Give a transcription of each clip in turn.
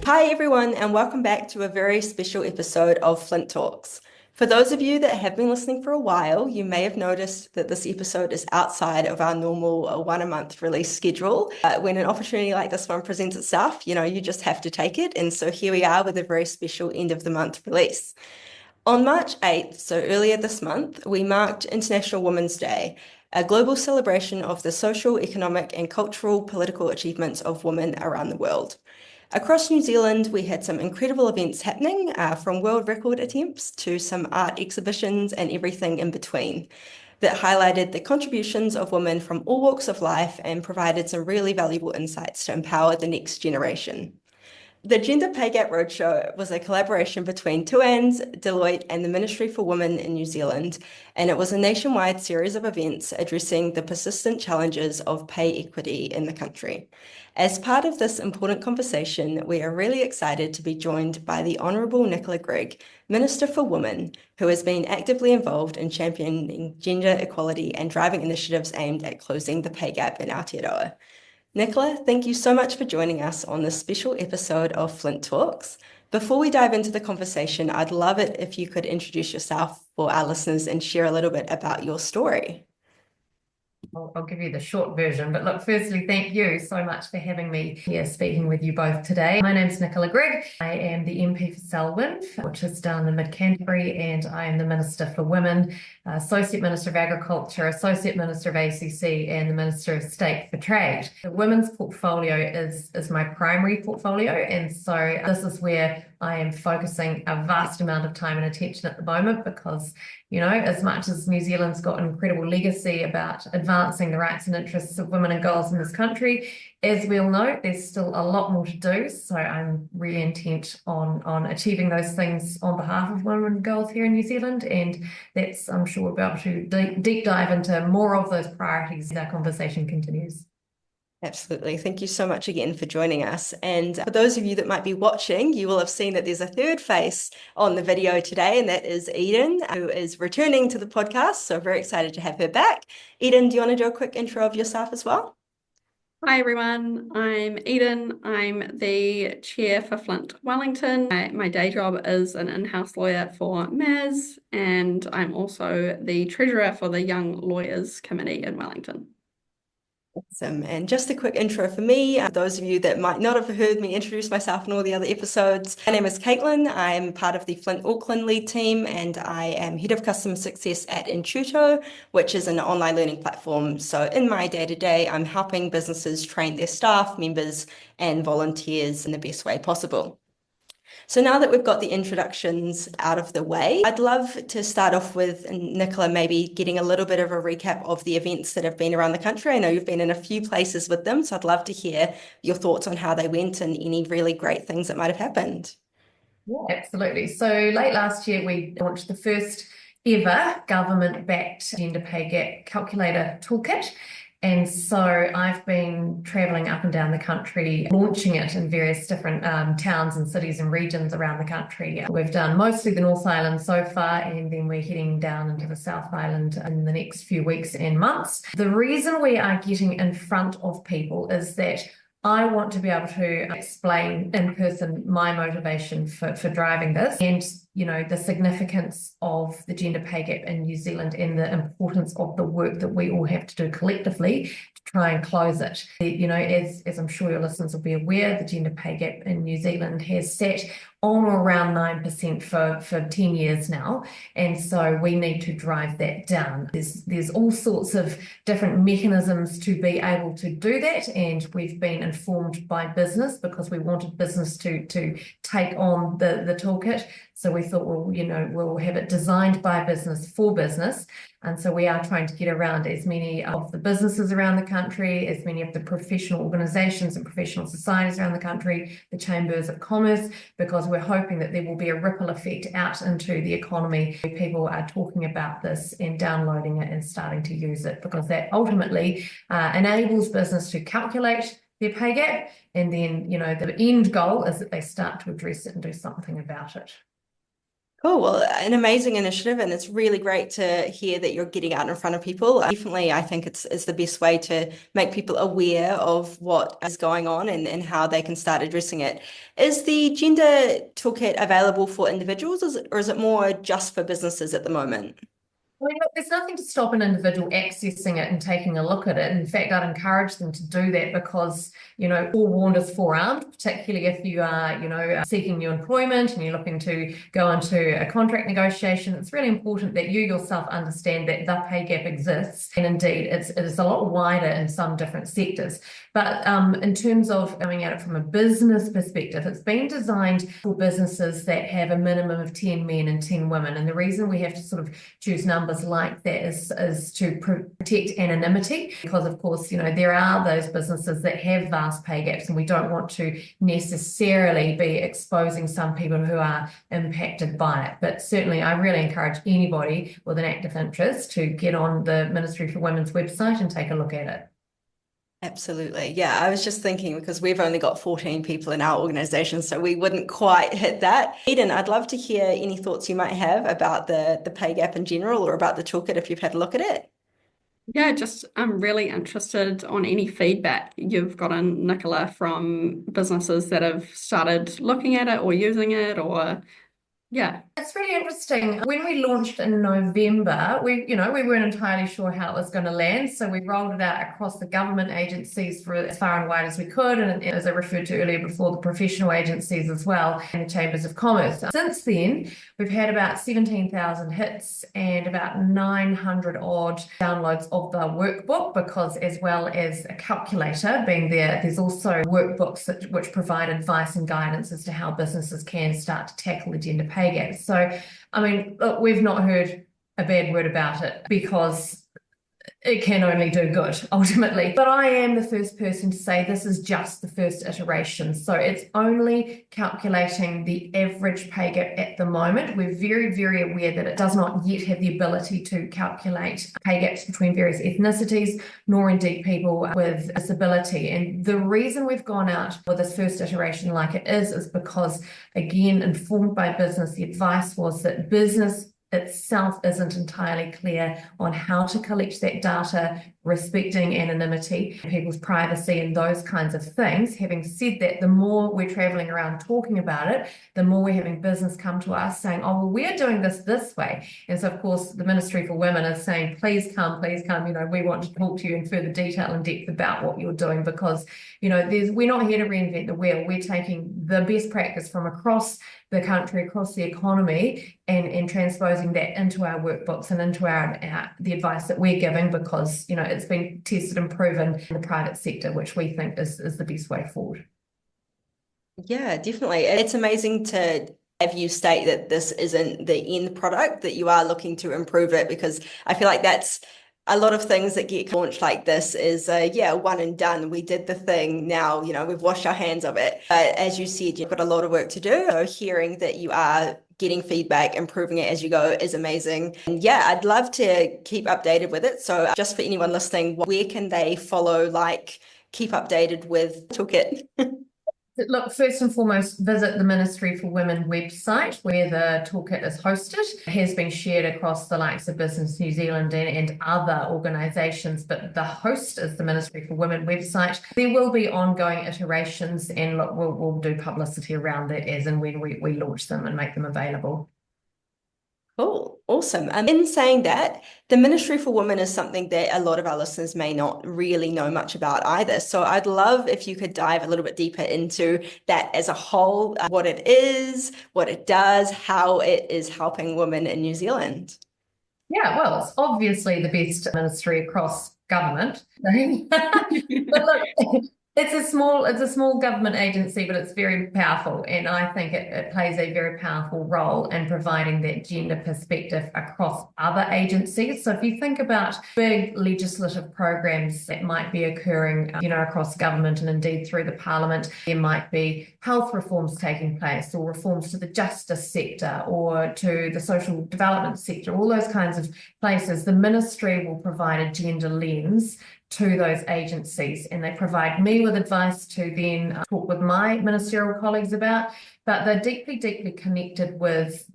Hi, everyone, and welcome back to a very special episode of FLINT Talks. For those of you that have been listening for a while, you may have noticed that this episode is outside of our normal one-a-month release schedule. When an opportunity like this one presents itself, you just have to take it. And so here we are with a very special end of the month release. On March 8th, so earlier this month, we marked International Women's Day, a global celebration of the social, economic, and cultural political achievements of women around the world. Across New Zealand, we had some incredible events happening, from world record attempts to some art exhibitions and everything in between, that highlighted the contributions of women from all walks of life and provided some really valuable insights to empower the next generation. The Gender Pay Gap Roadshow was a collaboration between Tuans, Deloitte, and the Ministry for Women in New Zealand, and it was a nationwide series of events addressing the persistent challenges of pay equity in the country. As part of this important conversation, we are really excited to be joined by the Honourable Nicola Grigg, Minister for Women, who has been actively involved in championing gender equality and driving initiatives aimed at closing the pay gap in Aotearoa. Nicola, thank you so much for joining us on this special episode of FLINT Talks. Before we dive into the conversation, I'd love it if you could introduce yourself for our listeners and share a little bit about your story. I'll give you the short version, but look, firstly, thank you so much for having me here speaking with you both today. My name's Nicola Grigg. I am the MP for Selwyn, which is down in Mid-Canterbury, and I am the Minister for Women, Associate Minister of Agriculture, Associate Minister of ACC, and the Minister of State for Trade. The women's portfolio is my primary portfolio, and so this is where I am focusing a vast amount of time and attention at the moment because, as much as New Zealand's got an incredible legacy about advancing the rights and interests of women and girls in this country, as we all know, there's still a lot more to do. So I'm really intent on achieving those things on behalf of women and girls here in New Zealand. And that's, I'm sure, we'll be able to deep dive into more of those priorities as our conversation continues. Absolutely. Thank you so much again for joining us. And for those of you that might be watching, you will have seen that there's a third face on the video today, and that is Eden, who is returning to the podcast. So very excited to have her back. Eden, do you want to do a quick intro of yourself as well? Hi everyone, I'm Eden. I'm the chair for FLINT Wellington. My day job is an in-house lawyer for MAS, and I'm also the treasurer for the Young Lawyers Committee in Wellington. Awesome. And just a quick intro for me, for those of you that might not have heard me introduce myself in all the other episodes. My name is Caitlin. I'm part of the FLINT Auckland lead team, and I am head of customer success at Intuito, which is an online learning platform. So in my day-to-day, I'm helping businesses train their staff, members, and volunteers in the best way possible. So now that we've got the introductions out of the way, I'd love to start off with Nicola maybe getting a little bit of a recap of the events that have been around the country. I know you've been in a few places with them, so I'd love to hear your thoughts on how they went and any really great things that might have happened. Yeah, absolutely. So late last year, we launched the first ever government-backed gender pay gap calculator toolkit. And so I've been traveling up and down the country, launching it in various different towns and cities and regions around the country. We've done mostly the North Island so far, and then we're heading down into the South Island in the next few weeks and months. The reason we are getting in front of people is that I want to be able to explain in person my motivation for driving this and, the significance of the gender pay gap in New Zealand and the importance of the work that we all have to do collectively to try and close it. As I'm sure your listeners will be aware, the gender pay gap in New Zealand has sat on or around 9% for 10 years now. And so we need to drive that down. There's all sorts of different mechanisms to be able to do that. And we've been informed by business because we wanted business to take on the toolkit. So we thought, we'll have it designed by business for business. And so we are trying to get around as many of the businesses around the country, as many of the professional organisations and professional societies around the country, the chambers of commerce, because we're hoping that there will be a ripple effect out into the economy. People are talking about this and downloading it and starting to use it, because that ultimately enables business to calculate their pay gap. And then, the end goal is that they start to address it and do something about it. Cool. Well, an amazing initiative, and it's really great to hear that you're getting out in front of people. Definitely, I think it's the best way to make people aware of what is going on and how they can start addressing it. Is the gender toolkit available for individuals, or is it more just for businesses at the moment? I mean, look, there's nothing to stop an individual accessing it and taking a look at it. In fact, I'd encourage them to do that because, forewarned is forearmed, particularly if you are, seeking new employment and you're looking to go into a contract negotiation. It's really important that you yourself understand that the pay gap exists. And indeed, it is a lot wider in some different sectors. But in terms of coming at it from a business perspective, it's been designed for businesses that have a minimum of 10 men and 10 women. And the reason we have to sort of choose numbers like that is to protect anonymity, because of course, there are those businesses that have vast pay gaps, and we don't want to necessarily be exposing some people who are impacted by it. But certainly, I really encourage anybody with an active interest to get on the Ministry for Women's website and take a look at it. Absolutely. Yeah, I was just thinking because we've only got 14 people in our organization, so we wouldn't quite hit that. Eden, I'd love to hear any thoughts you might have about the pay gap in general or about the toolkit if you've had a look at it. Yeah, I'm really interested on any feedback you've gotten, Nicola, from businesses that have started looking at it or using it, or yeah. It's really interesting. When we launched in November, we weren't entirely sure how it was going to land. So we rolled it out across the government agencies for as far and wide as we could. And as I referred to earlier before, the professional agencies as well, and the chambers of commerce. Since then, we've had about 17,000 hits and about 900 odd downloads of the workbook, because as well as a calculator being there's also workbooks which provide advice and guidance as to how businesses can start to tackle the gender pay gap. So, I mean, look, we've not heard a bad word about it because it can only do good ultimately. But I am the first person to say this is just the first iteration. So it's only calculating the average pay gap at the moment. We're very, very aware that it does not yet have the ability to calculate pay gaps between various ethnicities, nor indeed people with disability. And the reason we've gone out with this first iteration like it is because, again, informed by business, the advice was that business itself isn't entirely clear on how to collect that data, respecting anonymity, people's privacy, and those kinds of things. Having said that, the more we're traveling around talking about it, the more we're having business come to us saying, oh, well, we're doing this way. And so, of course, the Ministry for Women is saying, please come, we want to talk to you in further detail and depth about what you're doing, because, we're not here to reinvent the wheel. We're taking the best practice from across the country, across the economy, and transposing that into our workbooks and into the advice that we're giving, because it's been tested and proven in the private sector, which we think is the best way forward. Yeah, definitely. It's amazing to have you state that this isn't the end product, that you are looking to improve it, because I feel like that's a lot of things that get launched like this is, one and done. We did the thing. Now, we've washed our hands of it. But as you said, you've got a lot of work to do. So hearing that you are getting feedback, improving it as you go is amazing. And yeah, I'd love to keep updated with it. So just for anyone listening, where can they follow, keep updated with Toolkit? Look, first and foremost, visit the Ministry for Women website where the toolkit is hosted. It has been shared across the likes of Business New Zealand and other organisations, but the host is the Ministry for Women website. There will be ongoing iterations, and look, we'll do publicity around it as and when we launch them and make them available. Cool. Awesome. In saying that, the Ministry for Women is something that a lot of our listeners may not really know much about either. So I'd love if you could dive a little bit deeper into that as a whole, what it is, what it does, how it is helping women in New Zealand. Yeah, well, it's obviously the best ministry across government. But look, it's a small government agency, but it's very powerful. And I think it plays a very powerful role in providing that gender perspective across other agencies. So if you think about big legislative programs that might be occurring, across government and indeed through the parliament, there might be health reforms taking place, or reforms to the justice sector or to the social development sector, all those kinds of places. The ministry will provide a gender lens to those agencies, and they provide me with advice to then talk with my ministerial colleagues about. But they're deeply, deeply connected with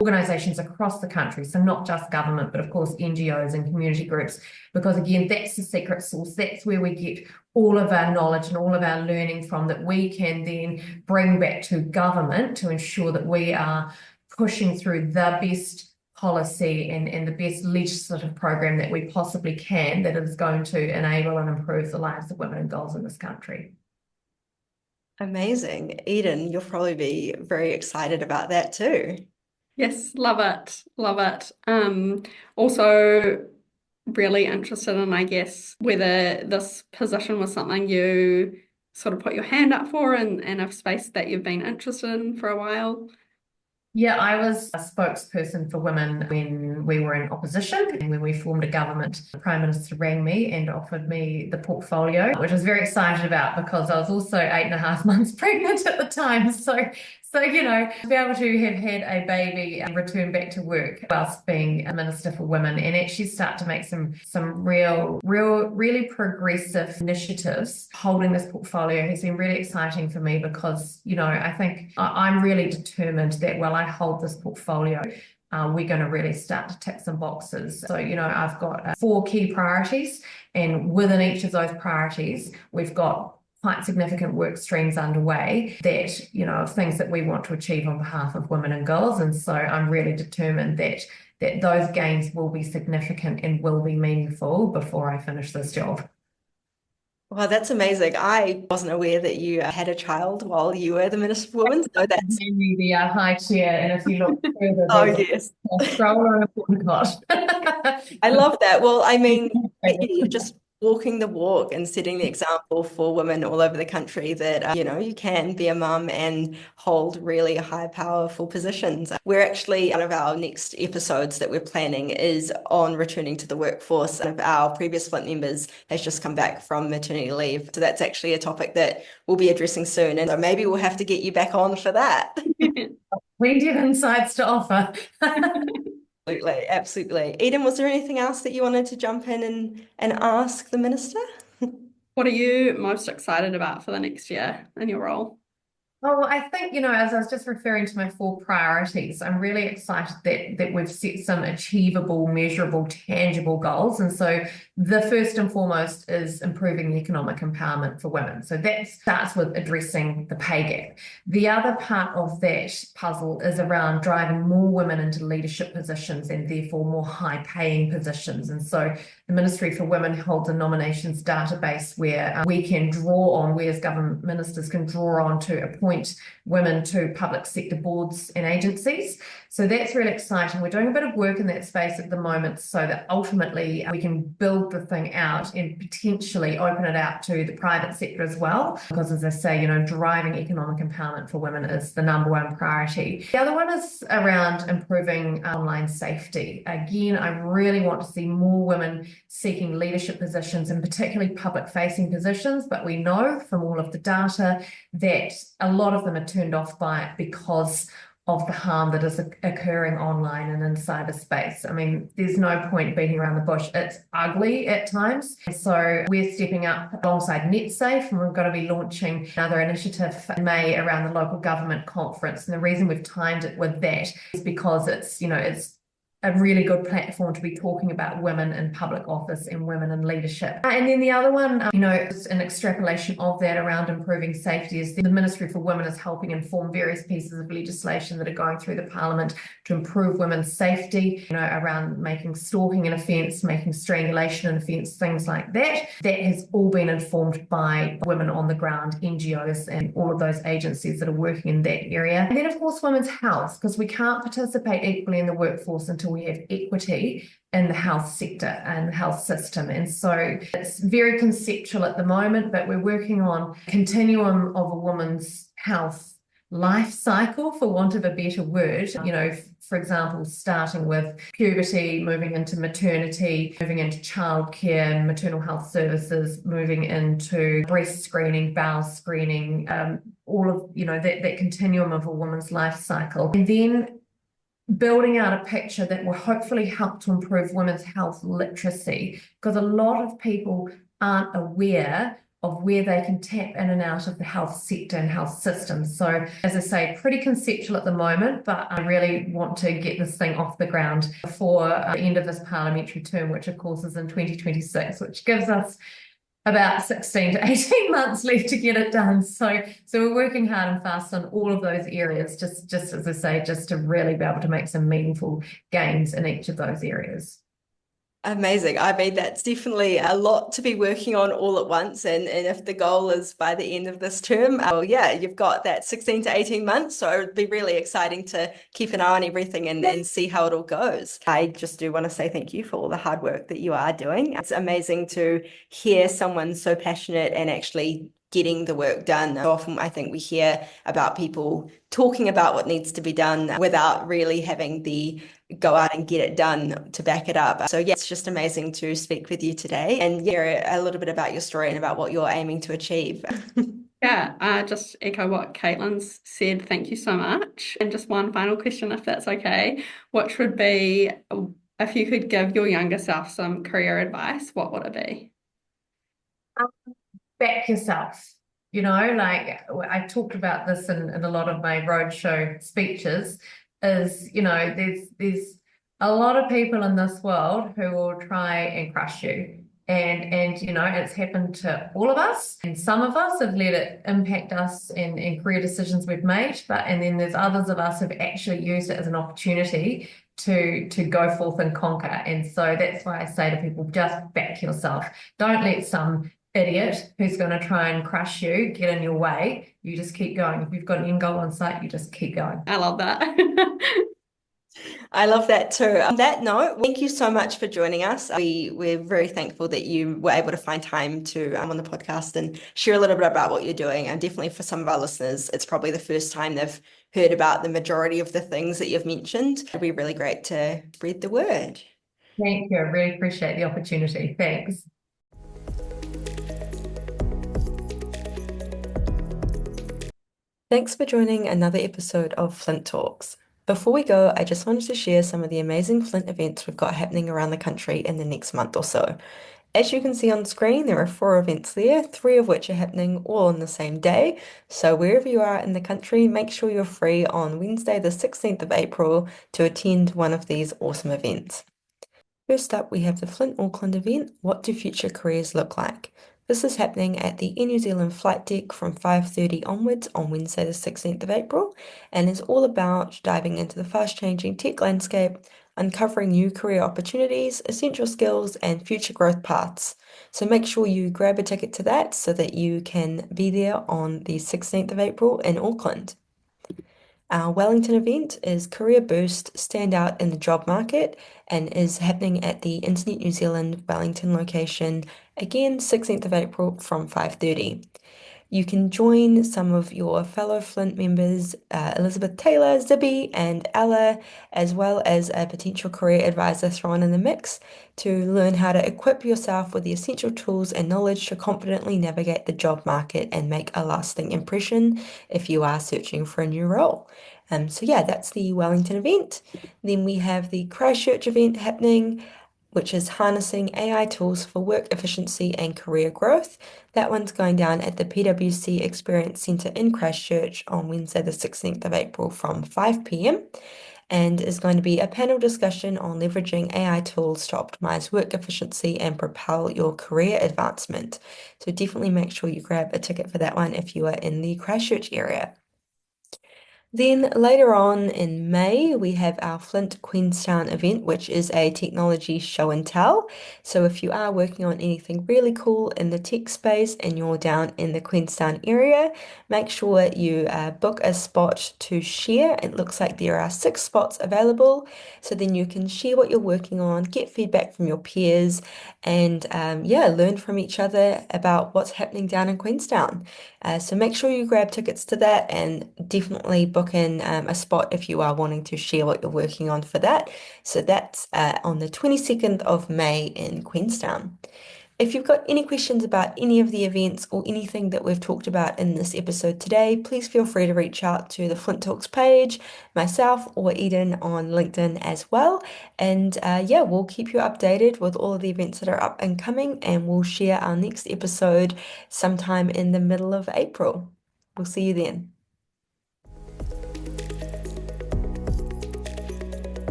organisations across the country, so not just government, but of course NGOs and community groups, because again, that's the secret sauce. That's where we get all of our knowledge and all of our learning from, that we can then bring back to government to ensure that we are pushing through the best policy and the best legislative program that we possibly can, that is going to enable and improve the lives of women and girls in this country. Amazing. Eden, you'll probably be very excited about that too. Yes, love it. Love it. Also really interested in, I guess, whether this position was something you sort of put your hand up for, and a space that you've been interested in for a while. Yeah, I was a spokesperson for women when we were in opposition, and when we formed a government. The Prime Minister rang me and offered me the portfolio, which I was very excited about because I was also 8.5 months pregnant at the time. So, you know, to be able to have had a baby and return back to work whilst being a Minister for Women, and actually start to make some really progressive initiatives, holding this portfolio has been really exciting for me, because, you know, I think I'm really determined that while I hold this portfolio, we're going to really start to tick some boxes. So, you know, I've got 4 key priorities, and within each of those priorities, we've got quite significant work streams underway that, you know, of things that we want to achieve on behalf of women and girls. And so I'm really determined that those gains will be significant and will be meaningful before I finish this job. Well, that's amazing. I wasn't aware that you had a child while you were the Minister for Women, so that's Mainly the high chair, and if you look further, oh there's yes. a stroller and a porta cot. I love that. Well, I mean, you're just walking the walk and setting the example for women all over the country that, you know, you can be a mum and hold really high, powerful positions. We're actually, one of our next episodes that we're planning is on returning to the workforce. One of our previous FLINT members has just come back from maternity leave. So that's actually a topic that we'll be addressing soon. And so maybe we'll have to get you back on for that. Plenty of insights to offer. Absolutely, absolutely. Eden, was there anything else that you wanted to jump in and ask the minister? What are you most excited about for the next year in your role? Oh, well, I think, you know, as I was just referring to my 4 priorities, I'm really excited that we've set some achievable, measurable, tangible goals. And so the first and foremost is improving the economic empowerment for women. So that starts with addressing the pay gap. The other part of that puzzle is around driving more women into leadership positions, and therefore more high-paying positions. And so the Ministry for Women holds a nominations database where we can draw on, we as government ministers can draw on to appoint women to public sector boards and agencies. So that's really exciting. We're doing a bit of work in that space at the moment so that ultimately we can build the thing out and potentially open it out to the private sector as well. Because as I say, you know, driving economic empowerment for women is the #1 priority. The other one is around improving online safety. Again, I really want to see more women seeking leadership positions, and particularly public facing positions. But we know from all of the data that a lot of them are turned off by it because of the harm that is occurring online and in cyberspace. I mean, there's no point beating around the bush. It's ugly at times. So we're stepping up alongside NetSafe, and we're going to be launching another initiative in May around the local government conference. And the reason we've timed it with that is because it's, you know, it's a really good platform to be talking about women in public office and women in leadership. And then the other one, you know, is an extrapolation of that around improving safety, is the Ministry for Women is helping inform various pieces of legislation that are going through the Parliament to improve women's safety, you know, around making stalking an offence, making strangulation an offence, things like that. That has all been informed by women on the ground, NGOs, and all of those agencies that are working in that area. And then, of course, women's health, because we can't participate equally in the workforce until we have equity in the health sector and the health system. And so it's very conceptual at the moment, but we're working on a continuum of a woman's health life cycle, for want of a better word. You know, for example, starting with puberty, moving into maternity, moving into childcare, maternal health services, moving into breast screening, bowel screening, all of, you know, that continuum of a woman's life cycle. And then building out a picture that will hopefully help to improve women's health literacy, because a lot of people aren't aware of where they can tap in and out of the health sector and health systems. So, as I say, pretty conceptual at the moment, but I really want to get this thing off the ground before the end of this parliamentary term, which of course is in 2026, which gives us about 16 to 18 months left to get it done. So we're working hard and fast on all of those areas, just as I say, just to really be able to make some meaningful gains in each of those areas. Amazing. I mean, that's definitely a lot to be working on all at once. And if the goal is by the end of this term, well, yeah, you've got that 16 to 18 months. So it'd be really exciting to keep an eye on everything and see how it all goes. I just do want to say thank you for all the hard work that you are doing. It's amazing to hear someone so passionate and actually getting the work done. So often I think we hear about people talking about what needs to be done without really having the go out and get it done to back it up. So yeah, it's just amazing to speak with you today and hear a little bit about your story and about what you're aiming to achieve. Yeah, just echo what Caitlin's said. Thank you so much. And just one final question, if that's okay, which would be if you could give your younger self some career advice, what would it be? Back yourself. Like I talked about this in a lot of my roadshow speeches, is, there's a lot of people in this world who will try and crush you. And it's happened to all of us, and some of us have let it impact us in career decisions we've made, and then there's others of us who've actually used it as an opportunity to go forth and conquer. And so that's why I say to people, just back yourself. Don't let some idiot who's going to try and crush you get in your way. You just keep going. If you've got an end goal in sight, you just keep going. I love that. I love that too. On that note, thank you so much for joining us. We're very thankful that you were able to find time to on the podcast and share a little bit about what you're doing. And definitely for some of our listeners, it's probably the first time they've heard about the majority of the things that you've mentioned. It'd be really great to spread the word. Thank you. I really appreciate the opportunity. Thanks. Thanks for joining another episode of FLINT Talks. Before we go, I just wanted to share some of the amazing FLINT events we've got happening around the country in the next month or so. As you can see on screen, there are 4 events there, 3 of which are happening all on the same day. So wherever you are in the country, make sure you're free on Wednesday, the 16th of April to attend one of these awesome events. First up, we have the FLINT Auckland event, What Do Future Careers Look Like? This is happening at the Air New Zealand flight deck from 5:30 onwards on Wednesday the 16th of April and is all about diving into the fast-changing tech landscape, uncovering new career opportunities, essential skills, and future growth paths. So make sure you grab a ticket to that so that you can be there on the 16th of April in Auckland. Our Wellington event is Career Boost Stand Out in the Job Market and is happening at the Internet New Zealand Wellington location, again 16th of April from 5:30. You can join some of your fellow FLINT members, Elizabeth Taylor, Zibby, and Ella, as well as a potential career advisor thrown in the mix to learn how to equip yourself with the essential tools and knowledge to confidently navigate the job market and make a lasting impression if you are searching for a new role. So yeah, that's the Wellington event. Then we have the Christchurch event happening, which is harnessing AI tools for work efficiency and career growth. That one's going down at the PwC Experience Centre in Christchurch on Wednesday, the 16th of April from 5 p.m. and is going to be a panel discussion on leveraging AI tools to optimize work efficiency and propel your career advancement. So definitely make sure you grab a ticket for that one if you are in the Christchurch area. Then later on in May, we have our FLINT Queenstown event, which is a technology show and tell. So if you are working on anything really cool in the tech space and you're down in the Queenstown area, make sure you book a spot to share. It looks like there are 6 spots available. So then you can share what you're working on, get feedback from your peers, and yeah, learn from each other about what's happening down in Queenstown. So make sure you grab tickets to that and definitely book in a spot if you are wanting to share what you're working on for that. So that's on the 22nd of May in Queenstown. If you've got any questions about any of the events or anything that we've talked about in this episode today, please feel free to reach out to the Flint Talks page, myself, or Eden on LinkedIn as well. And yeah, we'll keep you updated with all of the events that are up and coming, and we'll share our next episode sometime in the middle of April. We'll see you then.